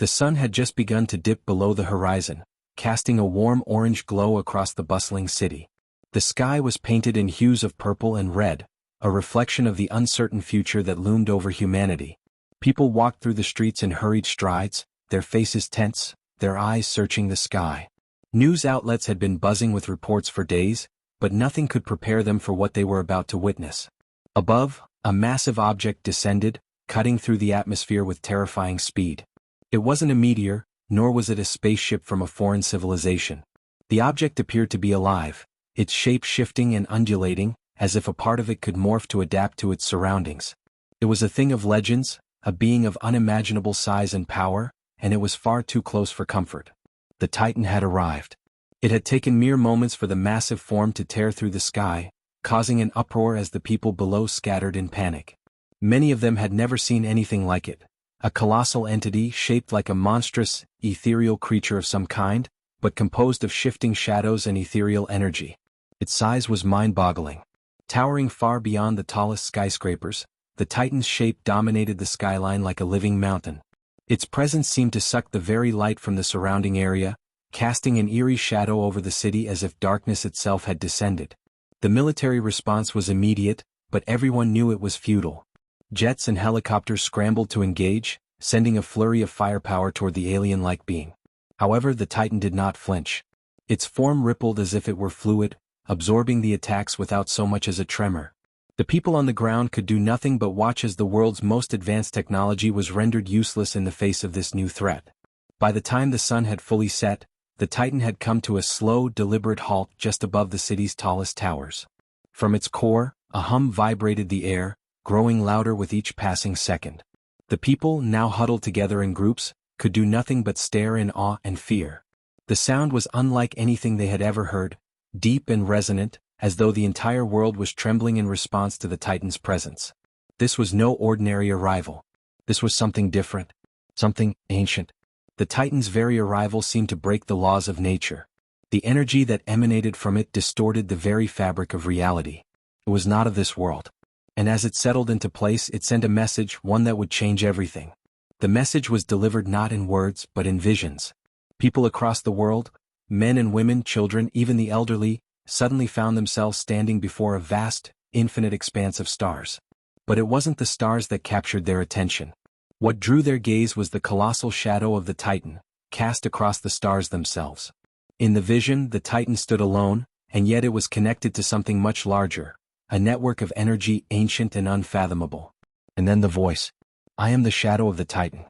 The sun had just begun to dip below the horizon, casting a warm orange glow across the bustling city. The sky was painted in hues of purple and red, a reflection of the uncertain future that loomed over humanity. People walked through the streets in hurried strides, their faces tense, their eyes searching the sky. News outlets had been buzzing with reports for days, but nothing could prepare them for what they were about to witness. Above, a massive object descended, cutting through the atmosphere with terrifying speed. It wasn't a meteor, nor was it a spaceship from a foreign civilization. The object appeared to be alive, its shape shifting and undulating, as if a part of it could morph to adapt to its surroundings. It was a thing of legends, a being of unimaginable size and power, and it was far too close for comfort. The Titan had arrived. It had taken mere moments for the massive form to tear through the sky, causing an uproar as the people below scattered in panic. Many of them had never seen anything like it. A colossal entity shaped like a monstrous, ethereal creature of some kind, but composed of shifting shadows and ethereal energy. Its size was mind-boggling. Towering far beyond the tallest skyscrapers, the Titan's shape dominated the skyline like a living mountain. Its presence seemed to suck the very light from the surrounding area, casting an eerie shadow over the city as if darkness itself had descended. The military response was immediate, but everyone knew it was futile. Jets and helicopters scrambled to engage, sending a flurry of firepower toward the alien-like being. However, the Titan did not flinch. Its form rippled as if it were fluid, absorbing the attacks without so much as a tremor. The people on the ground could do nothing but watch as the world's most advanced technology was rendered useless in the face of this new threat. By the time the sun had fully set, the Titan had come to a slow, deliberate halt just above the city's tallest towers. From its core, a hum vibrated the air, growing louder with each passing second. The people, now huddled together in groups, could do nothing but stare in awe and fear. The sound was unlike anything they had ever heard, deep and resonant, as though the entire world was trembling in response to the Titan's presence. This was no ordinary arrival. This was something different, something ancient. The Titan's very arrival seemed to break the laws of nature. The energy that emanated from it distorted the very fabric of reality. It was not of this world. And as it settled into place, it sent a message, one that would change everything. The message was delivered not in words, but in visions. People across the world, men and women, children, even the elderly, suddenly found themselves standing before a vast, infinite expanse of stars. But it wasn't the stars that captured their attention. What drew their gaze was the colossal shadow of the Titan, cast across the stars themselves. In the vision, the Titan stood alone, and yet it was connected to something much larger, a network of energy ancient and unfathomable. And then the voice. I am the shadow of the Titan.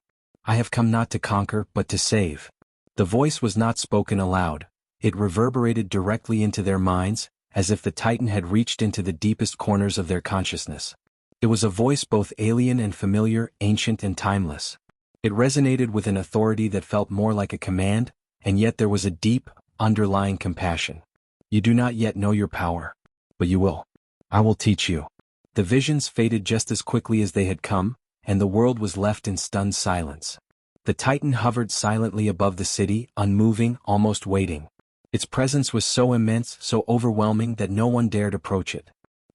I have come not to conquer, but to save. The voice was not spoken aloud. It reverberated directly into their minds, as if the Titan had reached into the deepest corners of their consciousness. It was a voice both alien and familiar, ancient and timeless. It resonated with an authority that felt more like a command, and yet there was a deep, underlying compassion. You do not yet know your power. But you will. I will teach you. The visions faded just as quickly as they had come, and the world was left in stunned silence. The Titan hovered silently above the city, unmoving, almost waiting. Its presence was so immense, so overwhelming that no one dared approach it.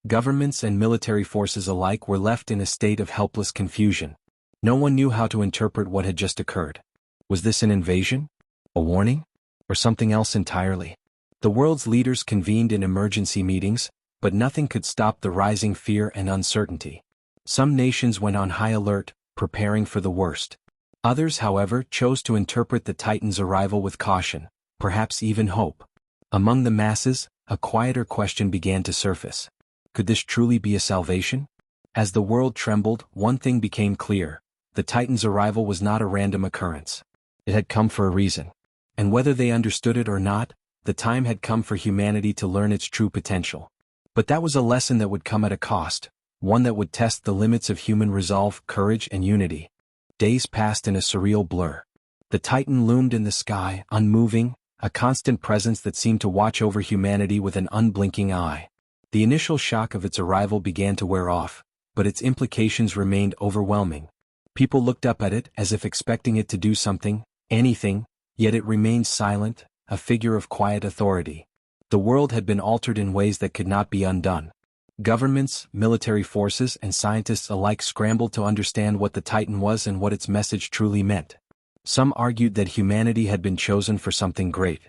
Governments and military forces alike were left in a state of helpless confusion. No one knew how to interpret what had just occurred. Was this an invasion? A warning? Or something else entirely? The world's leaders convened in emergency meetings, but nothing could stop the rising fear and uncertainty. Some nations went on high alert, preparing for the worst. Others, however, chose to interpret the Titan's arrival with caution, perhaps even hope. Among the masses, a quieter question began to surface. Could this truly be a salvation? As the world trembled, one thing became clear. The Titan's arrival was not a random occurrence. It had come for a reason. And whether they understood it or not, the time had come for humanity to learn its true potential. But that was a lesson that would come at a cost, one that would test the limits of human resolve, courage, and unity. Days passed in a surreal blur. The Titan loomed in the sky, unmoving, a constant presence that seemed to watch over humanity with an unblinking eye. The initial shock of its arrival began to wear off, but its implications remained overwhelming. People looked up at it as if expecting it to do something, anything, yet it remained silent, a figure of quiet authority. The world had been altered in ways that could not be undone. Governments, military forces, and scientists alike scrambled to understand what the Titan was and what its message truly meant. Some argued that humanity had been chosen for something great.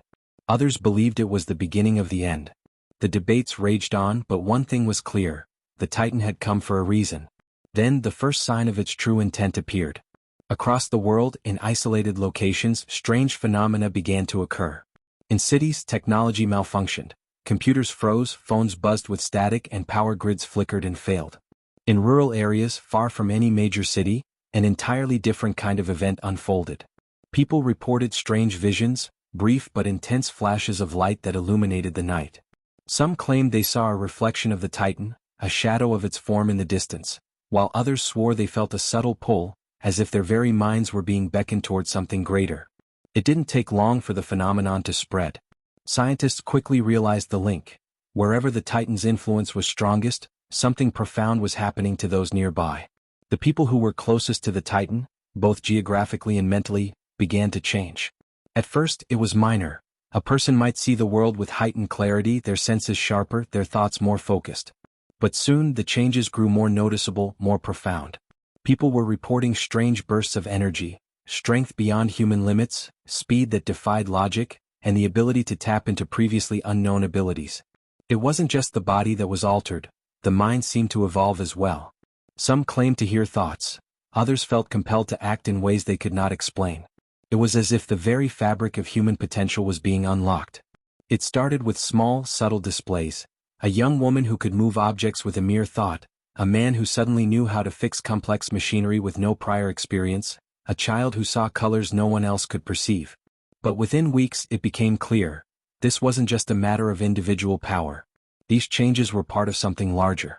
Others believed it was the beginning of the end. The debates raged on, but one thing was clear: the Titan had come for a reason. Then the first sign of its true intent appeared. Across the world, in isolated locations, strange phenomena began to occur. In cities, technology malfunctioned. Computers froze, phones buzzed with static, and power grids flickered and failed. In rural areas, far from any major city, an entirely different kind of event unfolded. People reported strange visions, brief but intense flashes of light that illuminated the night. Some claimed they saw a reflection of the Titan, a shadow of its form in the distance, while others swore they felt a subtle pull, as if their very minds were being beckoned toward something greater. It didn't take long for the phenomenon to spread. Scientists quickly realized the link. Wherever the Titan's influence was strongest, something profound was happening to those nearby. The people who were closest to the Titan, both geographically and mentally, began to change. At first, it was minor. A person might see the world with heightened clarity, their senses sharper, their thoughts more focused. But soon the changes grew more noticeable, more profound. People were reporting strange bursts of energy, strength beyond human limits, speed that defied logic, and the ability to tap into previously unknown abilities. It wasn't just the body that was altered, the mind seemed to evolve as well. Some claimed to hear thoughts, others felt compelled to act in ways they could not explain. It was as if the very fabric of human potential was being unlocked. It started with small, subtle displays: a young woman who could move objects with a mere thought, a man who suddenly knew how to fix complex machinery with no prior experience, a child who saw colors no one else could perceive. But within weeks it became clear: this wasn't just a matter of individual power. These changes were part of something larger.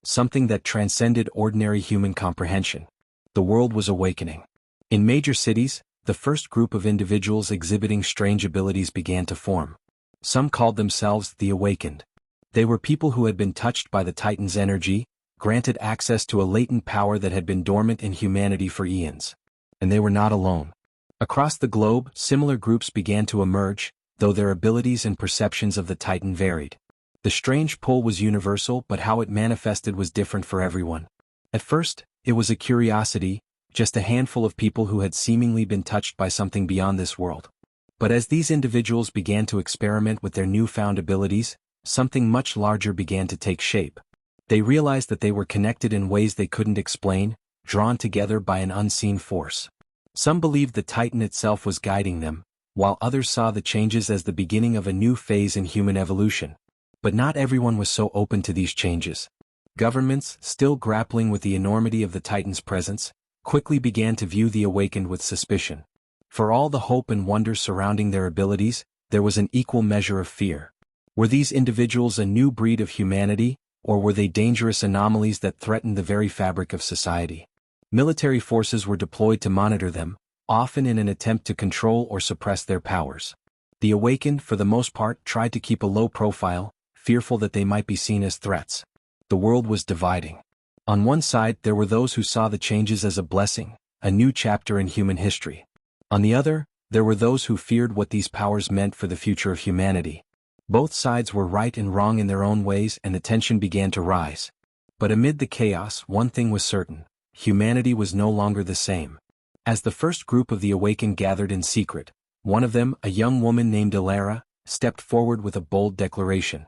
Something that transcended ordinary human comprehension. The world was awakening. In major cities, the first group of individuals exhibiting strange abilities began to form. Some called themselves the Awakened. They were people who had been touched by the Titan's energy, granted access to a latent power that had been dormant in humanity for eons. And they were not alone. Across the globe, similar groups began to emerge, though their abilities and perceptions of the Titan varied. The strange pull was universal, but how it manifested was different for everyone. At first, it was a curiosity, just a handful of people who had seemingly been touched by something beyond this world. But as these individuals began to experiment with their newfound abilities, something much larger began to take shape. They realized that they were connected in ways they couldn't explain, drawn together by an unseen force. Some believed the Titan itself was guiding them, while others saw the changes as the beginning of a new phase in human evolution. But not everyone was so open to these changes. Governments, still grappling with the enormity of the Titan's presence, quickly began to view the Awakened with suspicion. For all the hope and wonder surrounding their abilities, there was an equal measure of fear. Were these individuals a new breed of humanity, or were they dangerous anomalies that threatened the very fabric of society? Military forces were deployed to monitor them, often in an attempt to control or suppress their powers. The Awakened, for the most part, tried to keep a low profile, fearful that they might be seen as threats. The world was dividing. On one side, there were those who saw the changes as a blessing, a new chapter in human history. On the other, there were those who feared what these powers meant for the future of humanity. Both sides were right and wrong in their own ways, and the tension began to rise. But amid the chaos, one thing was certain: humanity was no longer the same. As the first group of the Awakened gathered in secret, one of them, a young woman named Alara, stepped forward with a bold declaration.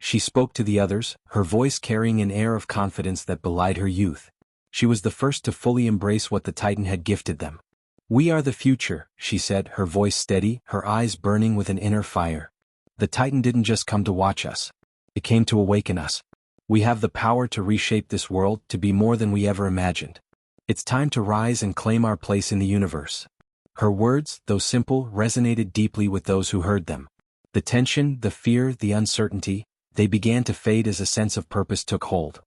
She spoke to the others, her voice carrying an air of confidence that belied her youth. She was the first to fully embrace what the Titan had gifted them. "We are the future," she said, her voice steady, her eyes burning with an inner fire. "The Titan didn't just come to watch us. It came to awaken us. We have the power to reshape this world, to be more than we ever imagined. It's time to rise and claim our place in the universe." Her words, though simple, resonated deeply with those who heard them. The tension, the fear, the uncertainty, they began to fade as a sense of purpose took hold.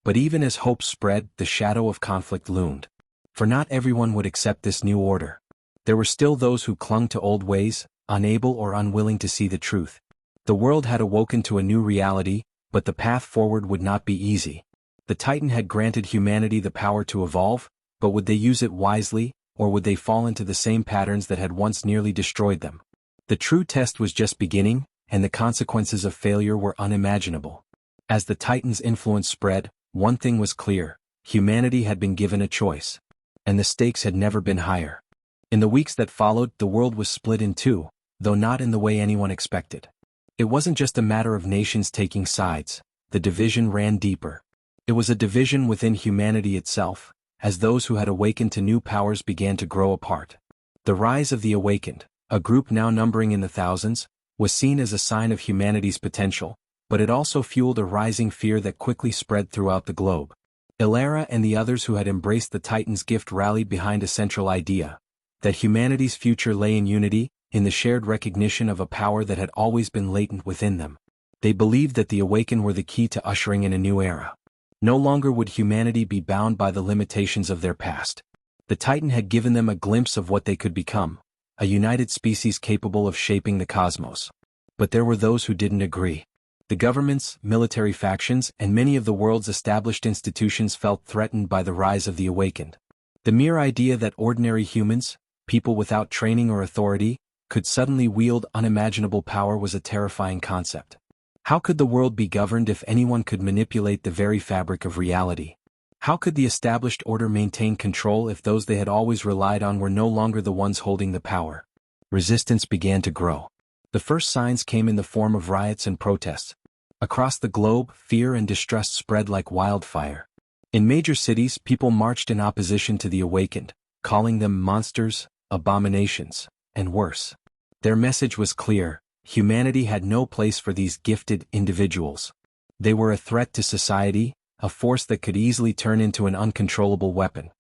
But even as hope spread, the shadow of conflict loomed. For not everyone would accept this new order. There were still those who clung to old ways, unable or unwilling to see the truth. The world had awoken to a new reality, but the path forward would not be easy. The Titan had granted humanity the power to evolve, but would they use it wisely, or would they fall into the same patterns that had once nearly destroyed them? The true test was just beginning, and the consequences of failure were unimaginable. As the Titan's influence spread, one thing was clear: humanity had been given a choice. And the stakes had never been higher. In the weeks that followed, the world was split in two, though not in the way anyone expected. It wasn't just a matter of nations taking sides, the division ran deeper. It was a division within humanity itself, as those who had awakened to new powers began to grow apart. The rise of the awakened, a group now numbering in the thousands, was seen as a sign of humanity's potential, but it also fueled a rising fear that quickly spread throughout the globe. Ilara and the others who had embraced the Titan's gift rallied behind a central idea, that humanity's future lay in unity, in the shared recognition of a power that had always been latent within them. They believed that the awakened were the key to ushering in a new era. No longer would humanity be bound by the limitations of their past. The Titan had given them a glimpse of what they could become, a united species capable of shaping the cosmos. But there were those who didn't agree. The governments, military factions, and many of the world's established institutions felt threatened by the rise of the awakened. The mere idea that ordinary humans, people without training or authority, could suddenly wield unimaginable power was a terrifying concept. How could the world be governed if anyone could manipulate the very fabric of reality? How could the established order maintain control if those they had always relied on were no longer the ones holding the power? Resistance began to grow. The first signs came in the form of riots and protests. Across the globe, fear and distrust spread like wildfire. In major cities, people marched in opposition to the awakened, calling them monsters, abominations, and worse. Their message was clear: humanity had no place for these gifted individuals. They were a threat to society, a force that could easily turn into an uncontrollable weapon.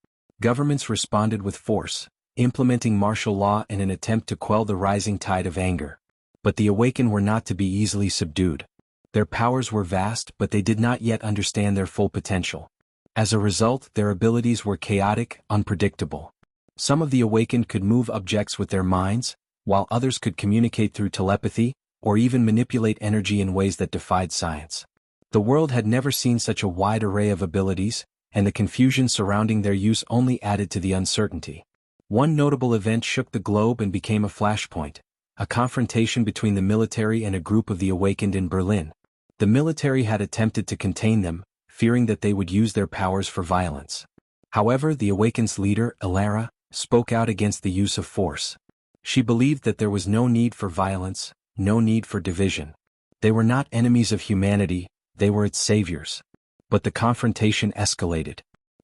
Governments responded with force, implementing martial law in an attempt to quell the rising tide of anger. But the awakened were not to be easily subdued. Their powers were vast, but they did not yet understand their full potential. As a result, their abilities were chaotic, unpredictable. Some of the awakened could move objects with their minds, while others could communicate through telepathy, or even manipulate energy in ways that defied science. The world had never seen such a wide array of abilities, and the confusion surrounding their use only added to the uncertainty. One notable event shook the globe and became a flashpoint: a confrontation between the military and a group of the awakened in Berlin. The military had attempted to contain them, fearing that they would use their powers for violence. However, the awakened's leader, Ilara, spoke out against the use of force. She believed that there was no need for violence, no need for division. They were not enemies of humanity, they were its saviors. But the confrontation escalated.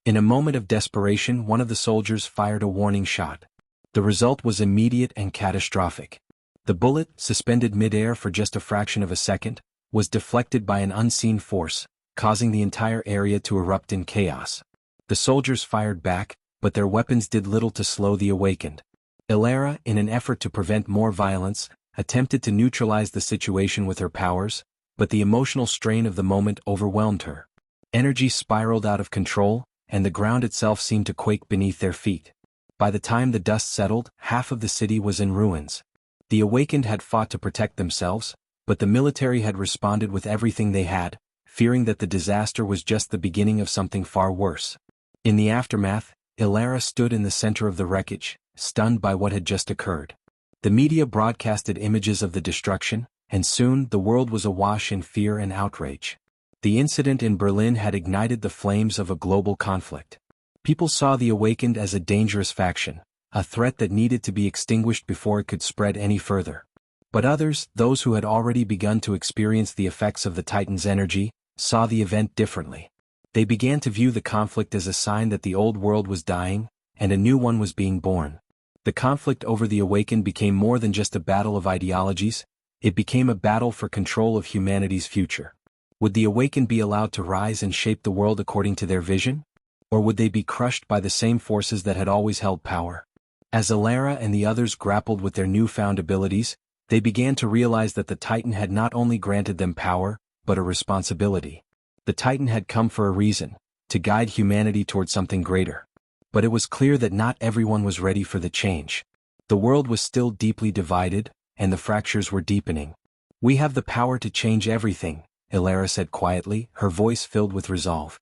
In a moment of desperation, one of the soldiers fired a warning shot. The result was immediate and catastrophic. The bullet, suspended mid-air for just a fraction of a second, was deflected by an unseen force, causing the entire area to erupt in chaos. The soldiers fired back, but their weapons did little to slow the awakened. Ilara, in an effort to prevent more violence, attempted to neutralize the situation with her powers, but the emotional strain of the moment overwhelmed her. Energy spiraled out of control, and the ground itself seemed to quake beneath their feet. By the time the dust settled, half of the city was in ruins. The awakened had fought to protect themselves, but the military had responded with everything they had, fearing that the disaster was just the beginning of something far worse. In the aftermath, Ilara stood in the center of the wreckage, stunned by what had just occurred. The media broadcasted images of the destruction, and soon the world was awash in fear and outrage. The incident in Berlin had ignited the flames of a global conflict. People saw the awakened as a dangerous faction, a threat that needed to be extinguished before it could spread any further. But others, those who had already begun to experience the effects of the Titan's energy, saw the event differently. They began to view the conflict as a sign that the old world was dying, and a new one was being born. The conflict over the awakened became more than just a battle of ideologies, it became a battle for control of humanity's future. Would the awakened be allowed to rise and shape the world according to their vision? Or would they be crushed by the same forces that had always held power? As Ilara and the others grappled with their newfound abilities, they began to realize that the Titan had not only granted them power, but a responsibility. The Titan had come for a reason, to guide humanity toward something greater. But it was clear that not everyone was ready for the change. The world was still deeply divided, and the fractures were deepening. "We have the power to change everything," Ilara said quietly, her voice filled with resolve.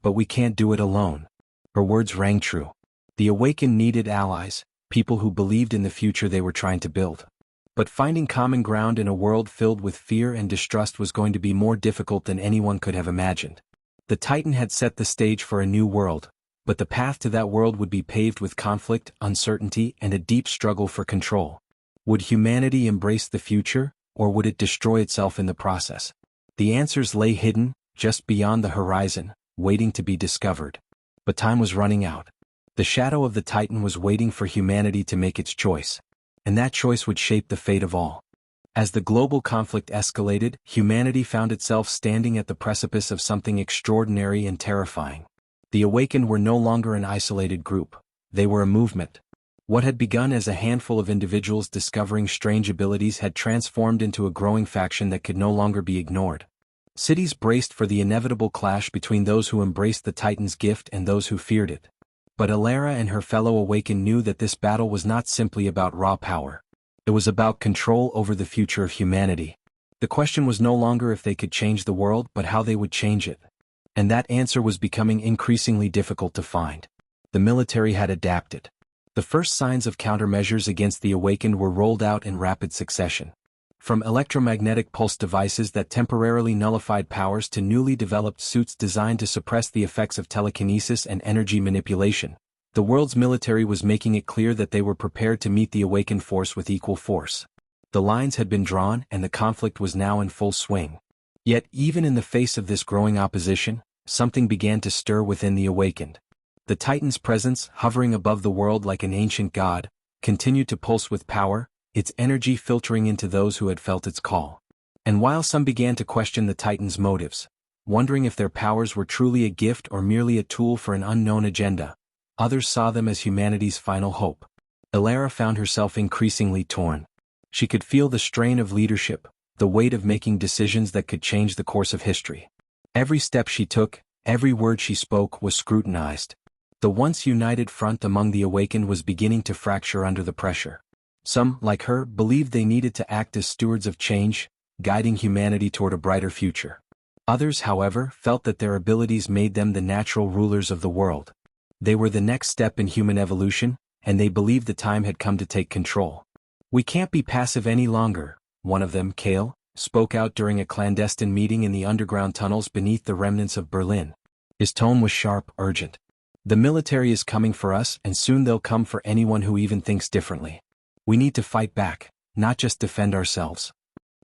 "But we can't do it alone." Her words rang true. The awakened needed allies, people who believed in the future they were trying to build. But finding common ground in a world filled with fear and distrust was going to be more difficult than anyone could have imagined. The Titan had set the stage for a new world, but the path to that world would be paved with conflict, uncertainty, and a deep struggle for control. Would humanity embrace the future, or would it destroy itself in the process? The answers lay hidden, just beyond the horizon, waiting to be discovered. But time was running out. The shadow of the Titan was waiting for humanity to make its choice. And that choice would shape the fate of all. As the global conflict escalated, humanity found itself standing at the precipice of something extraordinary and terrifying. The Awakened were no longer an isolated group. They were a movement. What had begun as a handful of individuals discovering strange abilities had transformed into a growing faction that could no longer be ignored. Cities braced for the inevitable clash between those who embraced the Titan's gift and those who feared it. But Alara and her fellow Awakened knew that this battle was not simply about raw power. It was about control over the future of humanity. The question was no longer if they could change the world but how they would change it. And that answer was becoming increasingly difficult to find. The military had adapted. The first signs of countermeasures against the Awakened were rolled out in rapid succession. From electromagnetic pulse devices that temporarily nullified powers to newly developed suits designed to suppress the effects of telekinesis and energy manipulation, the world's military was making it clear that they were prepared to meet the Awakened force with equal force. The lines had been drawn and the conflict was now in full swing. Yet, even in the face of this growing opposition, something began to stir within the Awakened. The Titan's presence, hovering above the world like an ancient god, continued to pulse with power, its energy filtering into those who had felt its call. And while some began to question the Titan's motives, wondering if their powers were truly a gift or merely a tool for an unknown agenda, others saw them as humanity's final hope. Alara found herself increasingly torn. She could feel the strain of leadership, the weight of making decisions that could change the course of history. Every step she took, every word she spoke was scrutinized. The once united front among the Awakened was beginning to fracture under the pressure. Some, like her, believed they needed to act as stewards of change, guiding humanity toward a brighter future. Others, however, felt that their abilities made them the natural rulers of the world. They were the next step in human evolution, and they believed the time had come to take control. "We can't be passive any longer," one of them, Kale, spoke out during a clandestine meeting in the underground tunnels beneath the remnants of Berlin. His tone was sharp, urgent. "The military is coming for us, and soon they'll come for anyone who even thinks differently. We need to fight back, not just defend ourselves."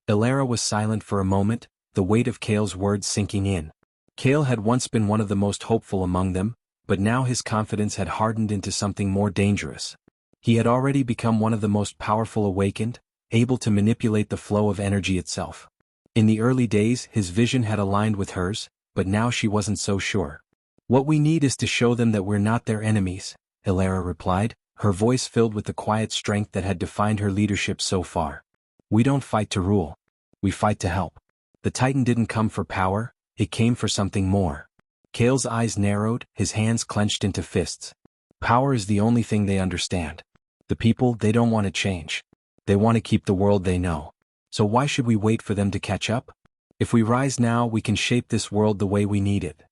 Alara was silent for a moment, the weight of Kale's words sinking in. Kale had once been one of the most hopeful among them, but now his confidence had hardened into something more dangerous. He had already become one of the most powerful Awakened, able to manipulate the flow of energy itself. In the early days, his vision had aligned with hers, but now she wasn't so sure. "What we need is to show them that we're not their enemies," Alara replied, her voice filled with the quiet strength that had defined her leadership so far. "We don't fight to rule. We fight to help." The Titan didn't come for power, it came for something more. Kale's eyes narrowed, his hands clenched into fists. "Power is the only thing they understand. The people, they don't want to change. They want to keep the world they know. So why should we wait for them to catch up? If we rise now, we can shape this world the way we need it."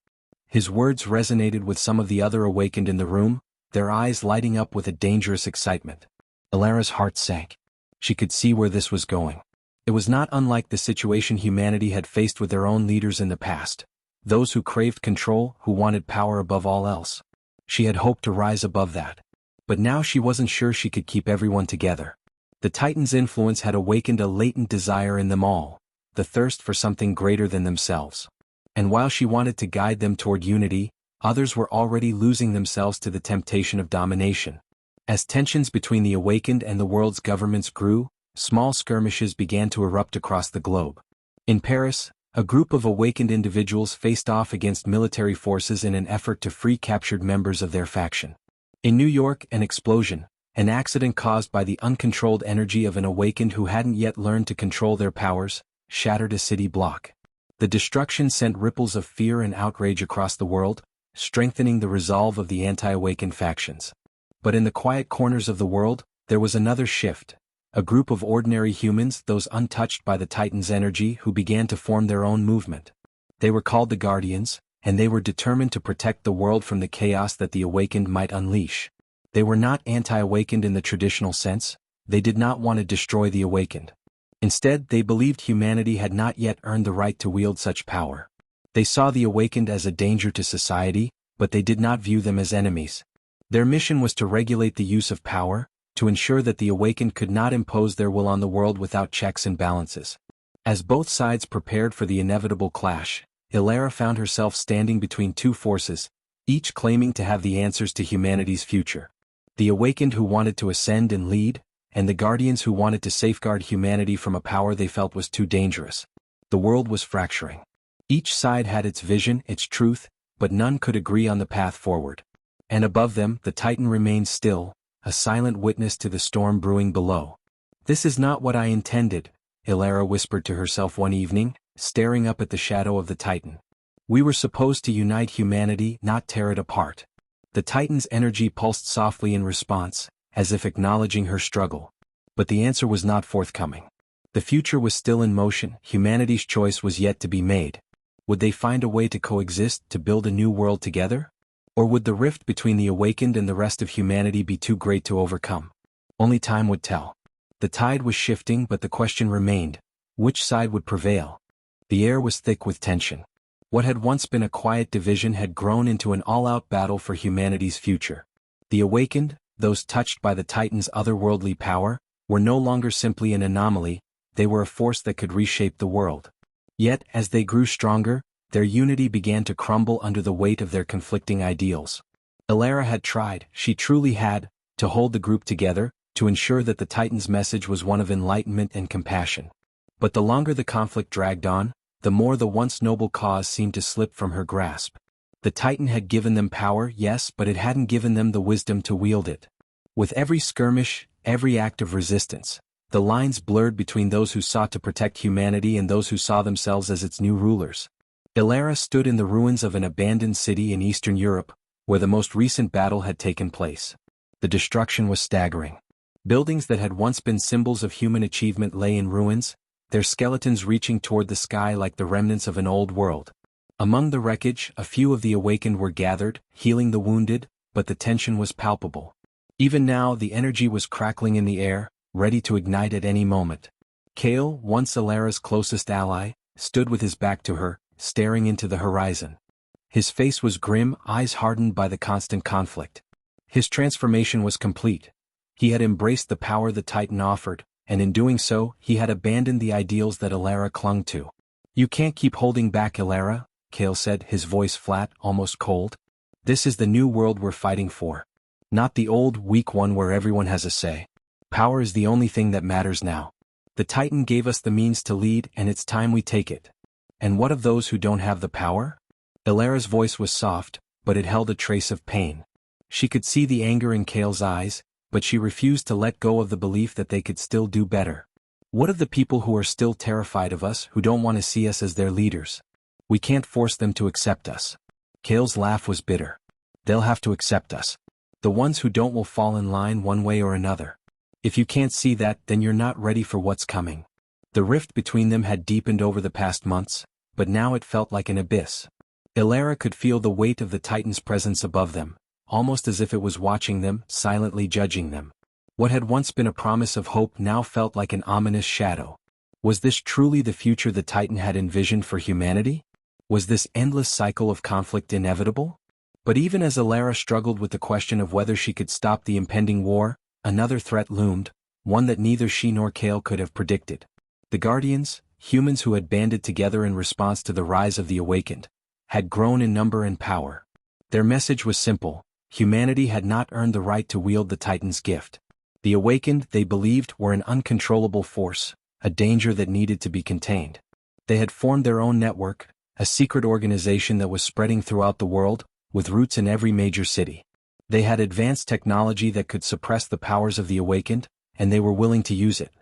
His words resonated with some of the other Awakened in the room, their eyes lighting up with a dangerous excitement. Alara's heart sank. She could see where this was going. It was not unlike the situation humanity had faced with their own leaders in the past. Those who craved control, who wanted power above all else. She had hoped to rise above that. But now she wasn't sure she could keep everyone together. The Titan's influence had awakened a latent desire in them all, the thirst for something greater than themselves. And while she wanted to guide them toward unity, others were already losing themselves to the temptation of domination. As tensions between the Awakened and the world's governments grew, small skirmishes began to erupt across the globe. In Paris, a group of Awakened individuals faced off against military forces in an effort to free captured members of their faction. In New York, an explosion, an accident caused by the uncontrolled energy of an Awakened who hadn't yet learned to control their powers, shattered a city block. The destruction sent ripples of fear and outrage across the world, strengthening the resolve of the anti-Awakened factions. But in the quiet corners of the world, there was another shift. A group of ordinary humans, those untouched by the Titan's energy, who began to form their own movement. They were called the Guardians, and they were determined to protect the world from the chaos that the Awakened might unleash. They were not anti-Awakened in the traditional sense. They did not want to destroy the Awakened. Instead, they believed humanity had not yet earned the right to wield such power. They saw the Awakened as a danger to society, but they did not view them as enemies. Their mission was to regulate the use of power, to ensure that the awakened could not impose their will on the world without checks and balances. As both sides prepared for the inevitable clash, Ilara found herself standing between two forces, each claiming to have the answers to humanity's future. The awakened who wanted to ascend and lead, and the guardians who wanted to safeguard humanity from a power they felt was too dangerous. The world was fracturing. Each side had its vision, its truth, but none could agree on the path forward. And above them, the Titan remained still, a silent witness to the storm brewing below. "This is not what I intended," Ilara whispered to herself one evening, staring up at the shadow of the Titan. "We were supposed to unite humanity, not tear it apart." The Titan's energy pulsed softly in response, as if acknowledging her struggle. But the answer was not forthcoming. The future was still in motion, humanity's choice was yet to be made. Would they find a way to coexist, to build a new world together? Or would the rift between the awakened and the rest of humanity be too great to overcome? Only time would tell. The tide was shifting, but the question remained: which side would prevail? The air was thick with tension. What had once been a quiet division had grown into an all-out battle for humanity's future. The awakened, those touched by the Titan's otherworldly power, were no longer simply an anomaly, they were a force that could reshape the world. Yet, as they grew stronger, their unity began to crumble under the weight of their conflicting ideals. Ilara had tried, she truly had, to hold the group together, to ensure that the Titan's message was one of enlightenment and compassion. But the longer the conflict dragged on, the more the once noble cause seemed to slip from her grasp. The Titan had given them power, yes, but it hadn't given them the wisdom to wield it. With every skirmish, every act of resistance, the lines blurred between those who sought to protect humanity and those who saw themselves as its new rulers. Ilara stood in the ruins of an abandoned city in Eastern Europe, where the most recent battle had taken place. The destruction was staggering. Buildings that had once been symbols of human achievement lay in ruins, their skeletons reaching toward the sky like the remnants of an old world. Among the wreckage, a few of the awakened were gathered, healing the wounded, but the tension was palpable. Even now, the energy was crackling in the air, ready to ignite at any moment. Kale, once Ilara's closest ally, stood with his back to her, staring into the horizon. His face was grim, eyes hardened by the constant conflict. His transformation was complete. He had embraced the power the Titan offered, and in doing so, he had abandoned the ideals that Ilara clung to. "You can't keep holding back, Ilara," Kale said, his voice flat, almost cold. "This is the new world we're fighting for. Not the old, weak one where everyone has a say. Power is the only thing that matters now. The Titan gave us the means to lead, and it's time we take it. And what of those who don't have the power?" Ilara's voice was soft, but it held a trace of pain. She could see the anger in Kale's eyes, but she refused to let go of the belief that they could still do better. "What of the people who are still terrified of us, who don't want to see us as their leaders? We can't force them to accept us." Kale's laugh was bitter. "They'll have to accept us. The ones who don't will fall in line one way or another. If you can't see that, then you're not ready for what's coming." The rift between them had deepened over the past months, but now it felt like an abyss. Ilara could feel the weight of the Titan's presence above them, almost as if it was watching them, silently judging them. What had once been a promise of hope now felt like an ominous shadow. Was this truly the future the Titan had envisioned for humanity? Was this endless cycle of conflict inevitable? But even as Ilara struggled with the question of whether she could stop the impending war, another threat loomed, one that neither she nor Kale could have predicted. The Guardians, humans who had banded together in response to the rise of the Awakened, had grown in number and power. Their message was simple: humanity had not earned the right to wield the Titan's gift. The Awakened, they believed, were an uncontrollable force, a danger that needed to be contained. They had formed their own network, a secret organization that was spreading throughout the world, with roots in every major city. They had advanced technology that could suppress the powers of the Awakened, and they were willing to use it.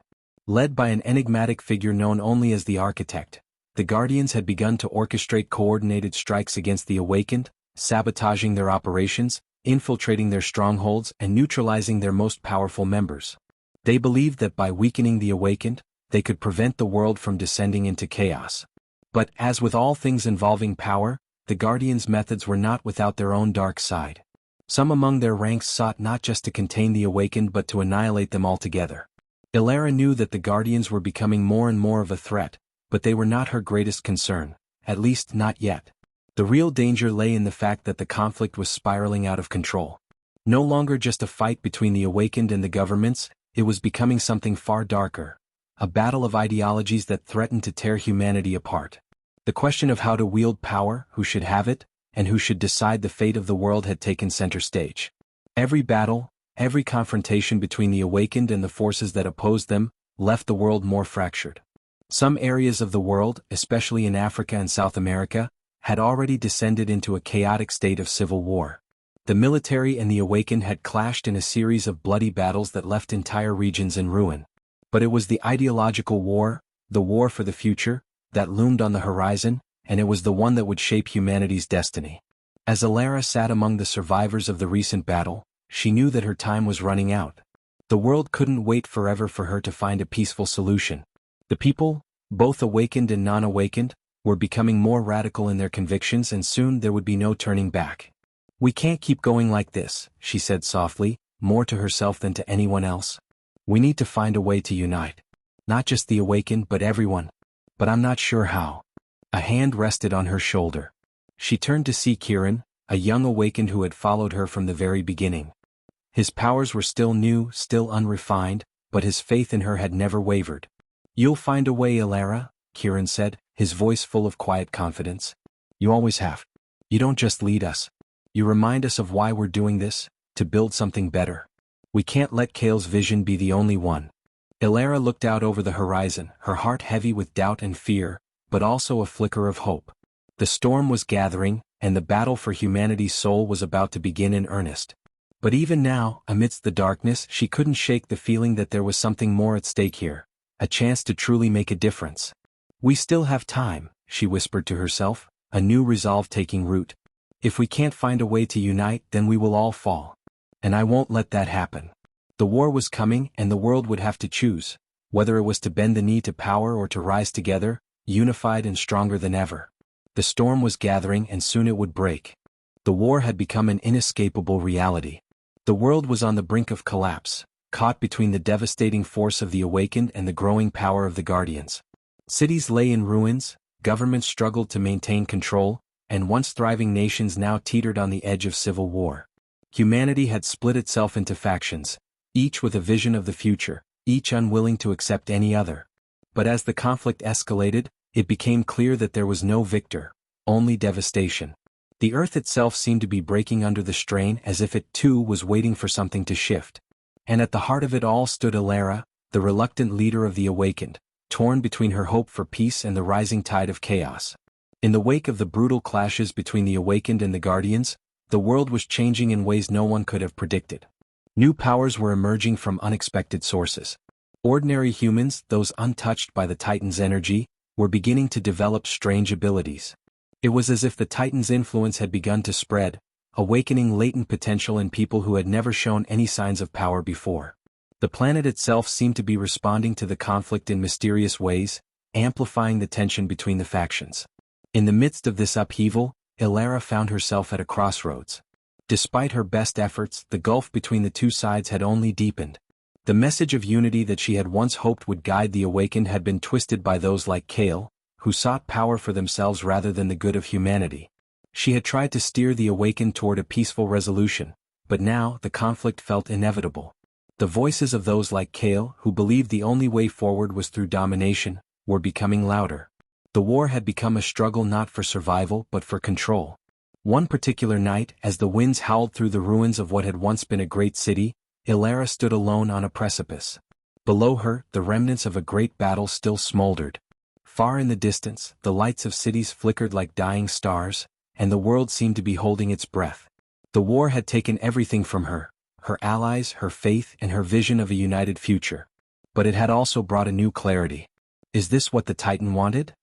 Led by an enigmatic figure known only as the Architect, the Guardians had begun to orchestrate coordinated strikes against the Awakened, sabotaging their operations, infiltrating their strongholds, and neutralizing their most powerful members. They believed that by weakening the Awakened, they could prevent the world from descending into chaos. But, as with all things involving power, the Guardians' methods were not without their own dark side. Some among their ranks sought not just to contain the Awakened but to annihilate them altogether. Ilara knew that the Guardians were becoming more and more of a threat, but they were not her greatest concern, at least not yet. The real danger lay in the fact that the conflict was spiraling out of control. No longer just a fight between the awakened and the governments, it was becoming something far darker. A battle of ideologies that threatened to tear humanity apart. The question of how to wield power, who should have it, and who should decide the fate of the world had taken center stage. Every battle, every confrontation between the awakened and the forces that opposed them, left the world more fractured. Some areas of the world, especially in Africa and South America, had already descended into a chaotic state of civil war. The military and the awakened had clashed in a series of bloody battles that left entire regions in ruin. But it was the ideological war, the war for the future, that loomed on the horizon, and it was the one that would shape humanity's destiny. As Alara sat among the survivors of the recent battle, she knew that her time was running out. The world couldn't wait forever for her to find a peaceful solution. The people, both awakened and non-awakened, were becoming more radical in their convictions, and soon there would be no turning back. "We can't keep going like this," she said softly, more to herself than to anyone else. "We need to find a way to unite. Not just the awakened but everyone. But I'm not sure how." A hand rested on her shoulder. She turned to see Kieran, a young awakened who had followed her from the very beginning. His powers were still new, still unrefined, but his faith in her had never wavered. "You'll find a way, Alara," Kieran said, his voice full of quiet confidence. "You always have. You don't just lead us. You remind us of why we're doing this, to build something better. We can't let Kale's vision be the only one." Alara looked out over the horizon, her heart heavy with doubt and fear, but also a flicker of hope. The storm was gathering, and the battle for humanity's soul was about to begin in earnest. But even now, amidst the darkness, she couldn't shake the feeling that there was something more at stake here, a chance to truly make a difference. "We still have time," she whispered to herself, a new resolve taking root. "If we can't find a way to unite, then we will all fall. And I won't let that happen." The war was coming, and the world would have to choose, whether it was to bend the knee to power or to rise together, unified and stronger than ever. The storm was gathering, and soon it would break. The war had become an inescapable reality. The world was on the brink of collapse, caught between the devastating force of the awakened and the growing power of the guardians. Cities lay in ruins, governments struggled to maintain control, and once thriving nations now teetered on the edge of civil war. Humanity had split itself into factions, each with a vision of the future, each unwilling to accept any other. But as the conflict escalated, it became clear that there was no victor, only devastation. The earth itself seemed to be breaking under the strain, as if it too was waiting for something to shift. And at the heart of it all stood Alara, the reluctant leader of the awakened, torn between her hope for peace and the rising tide of chaos. In the wake of the brutal clashes between the awakened and the guardians, the world was changing in ways no one could have predicted. New powers were emerging from unexpected sources. Ordinary humans, those untouched by the Titan's energy, were beginning to develop strange abilities. It was as if the Titan's influence had begun to spread, awakening latent potential in people who had never shown any signs of power before. The planet itself seemed to be responding to the conflict in mysterious ways, amplifying the tension between the factions. In the midst of this upheaval, Alara found herself at a crossroads. Despite her best efforts, the gulf between the two sides had only deepened. The message of unity that she had once hoped would guide the awakened had been twisted by those like Kale, who sought power for themselves rather than the good of humanity. She had tried to steer the awakened toward a peaceful resolution, but now the conflict felt inevitable. The voices of those like Kale, who believed the only way forward was through domination, were becoming louder. The war had become a struggle not for survival but for control. One particular night, as the winds howled through the ruins of what had once been a great city, Alara stood alone on a precipice. Below her, the remnants of a great battle still smoldered. Far in the distance, the lights of cities flickered like dying stars, and the world seemed to be holding its breath. The war had taken everything from her, her allies, her faith, and her vision of a united future. But it had also brought a new clarity. Is this what the Titan wanted?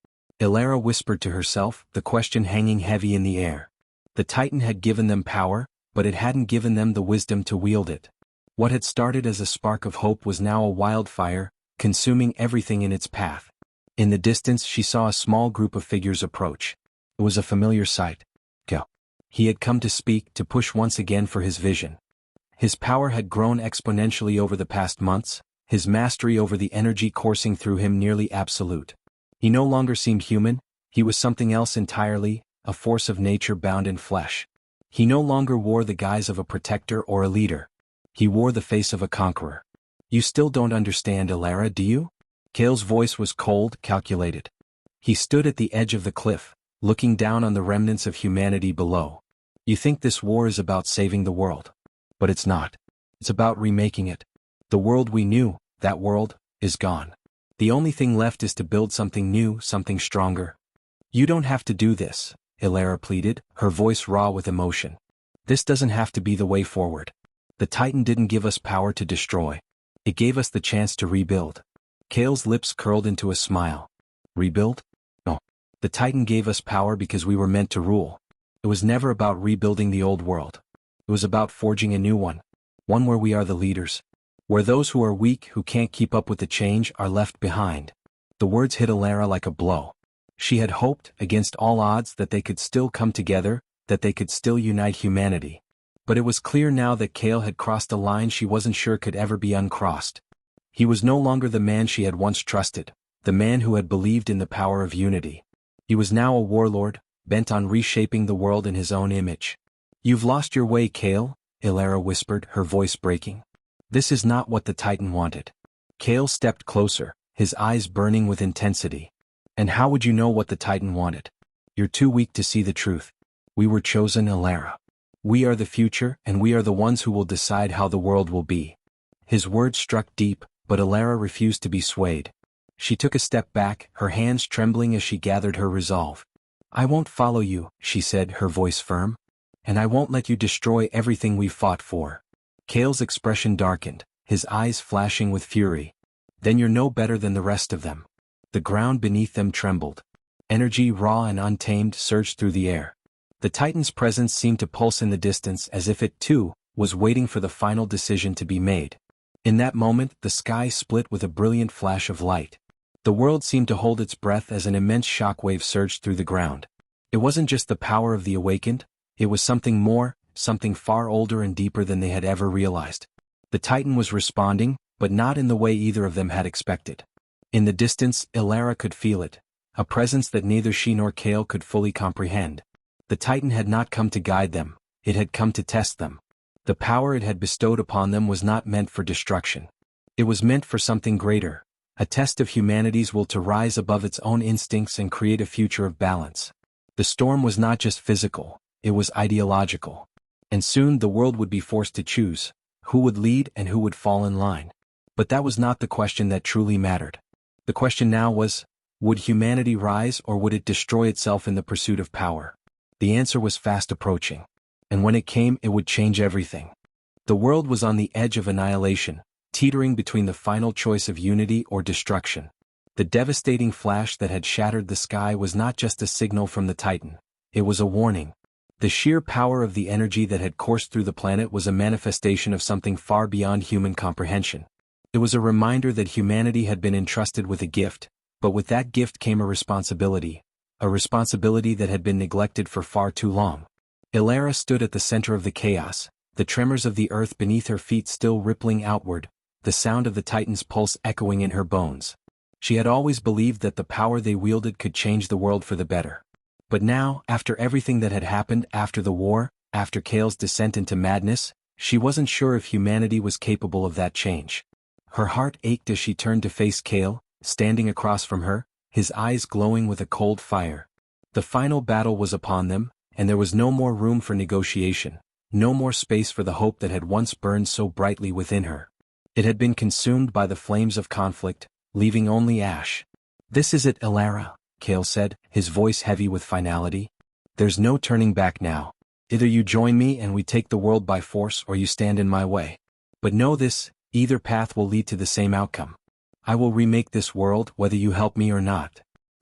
Alara whispered to herself, the question hanging heavy in the air. The Titan had given them power, but it hadn't given them the wisdom to wield it. What had started as a spark of hope was now a wildfire, consuming everything in its path. In the distance she saw a small group of figures approach. It was a familiar sight. Go. He had come to speak, to push once again for his vision. His power had grown exponentially over the past months, his mastery over the energy coursing through him nearly absolute. He no longer seemed human, he was something else entirely, a force of nature bound in flesh. He no longer wore the guise of a protector or a leader. He wore the face of a conqueror. You still don't understand, Elara, do you? Kale's voice was cold, calculated. He stood at the edge of the cliff, looking down on the remnants of humanity below. You think this war is about saving the world. But it's not. It's about remaking it. The world we knew, that world, is gone. The only thing left is to build something new, something stronger. You don't have to do this, Elara pleaded, her voice raw with emotion. This doesn't have to be the way forward. The Titan didn't give us power to destroy. It gave us the chance to rebuild. Kale's lips curled into a smile. Rebuild? No. The Titan gave us power because we were meant to rule. It was never about rebuilding the old world. It was about forging a new one. One where we are the leaders. Where those who are weak, who can't keep up with the change, are left behind. The words hit Elara like a blow. She had hoped, against all odds, that they could still come together, that they could still unite humanity. But it was clear now that Kale had crossed a line she wasn't sure could ever be uncrossed. He was no longer the man she had once trusted, the man who had believed in the power of unity. He was now a warlord, bent on reshaping the world in his own image. You've lost your way, Kale, Elara whispered, her voice breaking. This is not what the Titan wanted. Kale stepped closer, his eyes burning with intensity. And how would you know what the Titan wanted? You're too weak to see the truth. We were chosen, Elara. We are the future, and we are the ones who will decide how the world will be. His words struck deep, but Elara refused to be swayed. She took a step back, her hands trembling as she gathered her resolve. I won't follow you, she said, her voice firm. And I won't let you destroy everything we've fought for. Kale's expression darkened, his eyes flashing with fury. Then you're no better than the rest of them. The ground beneath them trembled. Energy, raw and untamed, surged through the air. The Titan's presence seemed to pulse in the distance as if it, too, was waiting for the final decision to be made. In that moment, the sky split with a brilliant flash of light. The world seemed to hold its breath as an immense shockwave surged through the ground. It wasn't just the power of the awakened, it was something more, something far older and deeper than they had ever realized. The Titan was responding, but not in the way either of them had expected. In the distance, Elara could feel it, a presence that neither she nor Kale could fully comprehend. The Titan had not come to guide them, it had come to test them. The power it had bestowed upon them was not meant for destruction. It was meant for something greater, a test of humanity's will to rise above its own instincts and create a future of balance. The storm was not just physical, it was ideological. And soon the world would be forced to choose, who would lead and who would fall in line. But that was not the question that truly mattered. The question now was, would humanity rise or would it destroy itself in the pursuit of power? The answer was fast approaching. And when it came, it would change everything. The world was on the edge of annihilation, teetering between the final choice of unity or destruction. The devastating flash that had shattered the sky was not just a signal from the Titan. It was a warning. The sheer power of the energy that had coursed through the planet was a manifestation of something far beyond human comprehension. It was a reminder that humanity had been entrusted with a gift, but with that gift came a responsibility that had been neglected for far too long. Elara stood at the center of the chaos, the tremors of the earth beneath her feet still rippling outward, the sound of the Titan's pulse echoing in her bones. She had always believed that the power they wielded could change the world for the better. But now, after everything that had happened, after the war, after Kale's descent into madness, she wasn't sure if humanity was capable of that change. Her heart ached as she turned to face Kale, standing across from her, his eyes glowing with a cold fire. The final battle was upon them, and there was no more room for negotiation, no more space for the hope that had once burned so brightly within her. It had been consumed by the flames of conflict, leaving only ash. This is it, Elara, Kale said, his voice heavy with finality. There's no turning back now. Either you join me and we take the world by force or you stand in my way. But know this, either path will lead to the same outcome. I will remake this world whether you help me or not.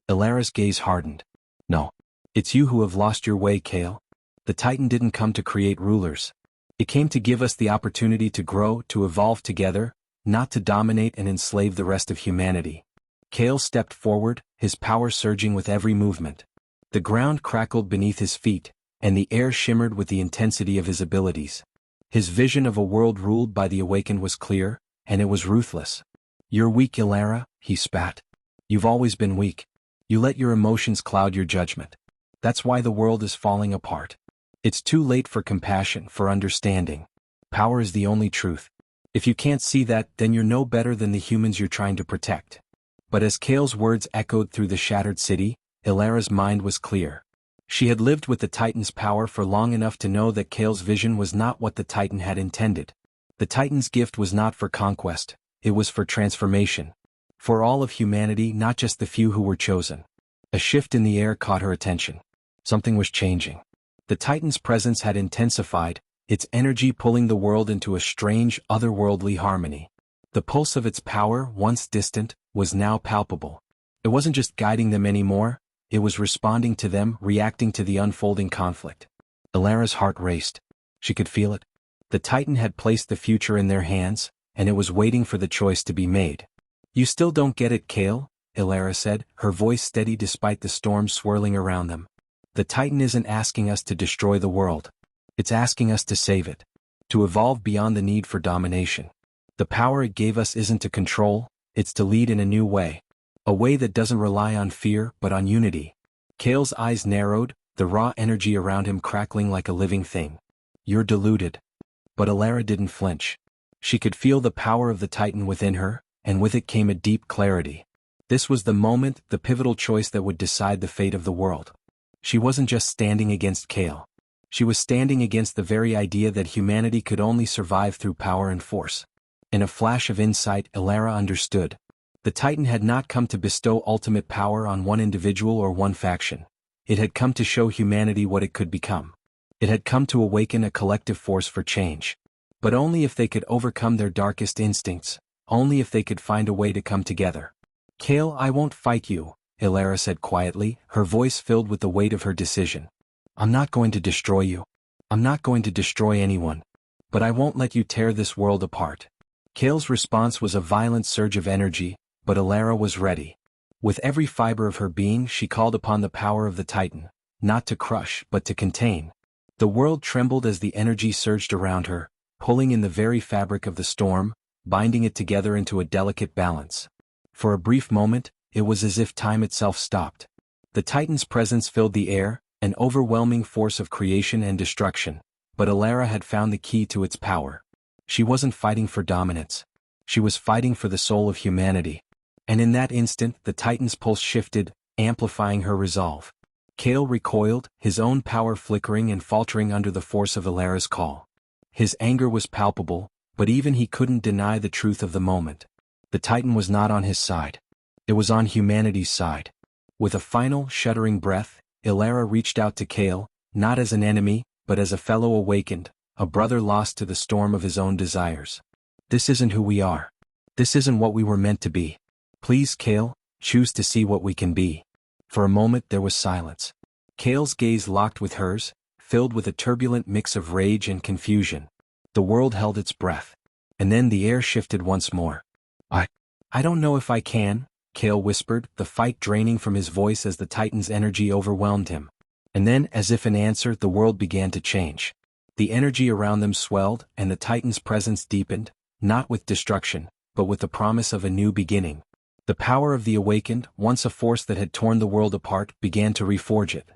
Elara's gaze hardened. No. It's you who have lost your way, Kale. The Titan didn't come to create rulers. It came to give us the opportunity to grow, to evolve together, not to dominate and enslave the rest of humanity. Kale stepped forward, his power surging with every movement. The ground crackled beneath his feet, and the air shimmered with the intensity of his abilities. His vision of a world ruled by the awakened was clear, and it was ruthless. You're weak, Elara, he spat. You've always been weak. You let your emotions cloud your judgment. That's why the world is falling apart. It's too late for compassion, for understanding. Power is the only truth. If you can't see that, then you're no better than the humans you're trying to protect. But as Kale's words echoed through the shattered city, Ilara's mind was clear. She had lived with the Titan's power for long enough to know that Kale's vision was not what the Titan had intended. The Titan's gift was not for conquest, it was for transformation. For all of humanity, not just the few who were chosen. A shift in the air caught her attention. Something was changing. The Titan's presence had intensified, its energy pulling the world into a strange, otherworldly harmony. The pulse of its power, once distant, was now palpable. It wasn't just guiding them anymore, it was responding to them, reacting to the unfolding conflict. Ilara's heart raced. She could feel it. The Titan had placed the future in their hands, and it was waiting for the choice to be made. "You still don't get it, Kale," Ilara said, her voice steady despite the storm swirling around them. "The Titan isn't asking us to destroy the world. It's asking us to save it. To evolve beyond the need for domination. The power it gave us isn't to control, it's to lead in a new way. A way that doesn't rely on fear but on unity." Kale's eyes narrowed, the raw energy around him crackling like a living thing. "You're deluded." But Ilara didn't flinch. She could feel the power of the Titan within her, and with it came a deep clarity. This was the moment, the pivotal choice that would decide the fate of the world. She wasn't just standing against Kale. She was standing against the very idea that humanity could only survive through power and force. In a flash of insight, Ilara understood. The Titan had not come to bestow ultimate power on one individual or one faction. It had come to show humanity what it could become. It had come to awaken a collective force for change. But only if they could overcome their darkest instincts, only if they could find a way to come together. "Kale, I won't fight you," Ilara said quietly, her voice filled with the weight of her decision. "I'm not going to destroy you. I'm not going to destroy anyone. But I won't let you tear this world apart." Kale's response was a violent surge of energy, but Ilara was ready. With every fiber of her being, she called upon the power of the Titan, not to crush, but to contain. The world trembled as the energy surged around her, pulling in the very fabric of the storm, binding it together into a delicate balance. For a brief moment, it was as if time itself stopped. The Titan's presence filled the air, an overwhelming force of creation and destruction, but Ilara had found the key to its power. She wasn't fighting for dominance. She was fighting for the soul of humanity. And in that instant, the Titan's pulse shifted, amplifying her resolve. Kale recoiled, his own power flickering and faltering under the force of Ilara's call. His anger was palpable, but even he couldn't deny the truth of the moment. The Titan was not on his side. It was on humanity's side. With a final, shuddering breath, Ilara reached out to Kale, not as an enemy, but as a fellow awakened, a brother lost to the storm of his own desires. "This isn't who we are. This isn't what we were meant to be. Please, Kale, choose to see what we can be." For a moment there was silence. Kale's gaze locked with hers, filled with a turbulent mix of rage and confusion. The world held its breath. And then the air shifted once more. I don't know if I can," Kale whispered, the fight draining from his voice as the Titan's energy overwhelmed him. And then, as if in answer, the world began to change. The energy around them swelled, and the Titan's presence deepened, not with destruction, but with the promise of a new beginning. The power of the awakened, once a force that had torn the world apart, began to reforge it.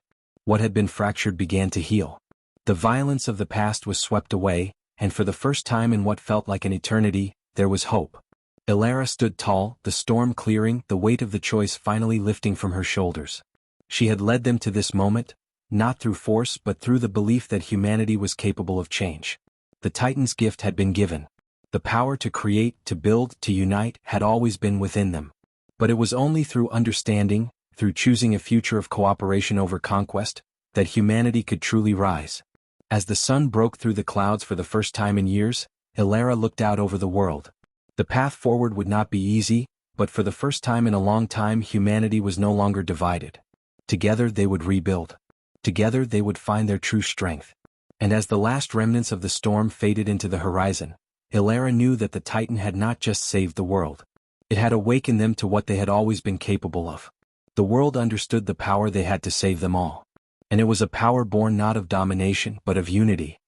What had been fractured began to heal. The violence of the past was swept away, and for the first time in what felt like an eternity, there was hope. Ilara stood tall, the storm clearing, the weight of the choice finally lifting from her shoulders. She had led them to this moment, not through force but through the belief that humanity was capable of change. The Titan's gift had been given. The power to create, to build, to unite had always been within them. But it was only through understanding, through choosing a future of cooperation over conquest, that humanity could truly rise. As the sun broke through the clouds for the first time in years, Ilara looked out over the world. The path forward would not be easy, but for the first time in a long time humanity was no longer divided. Together they would rebuild. Together they would find their true strength. And as the last remnants of the storm faded into the horizon, Ilara knew that the Titan had not just saved the world. It had awakened them to what they had always been capable of. The world understood the power they had to save them all. And it was a power born not of domination but of unity.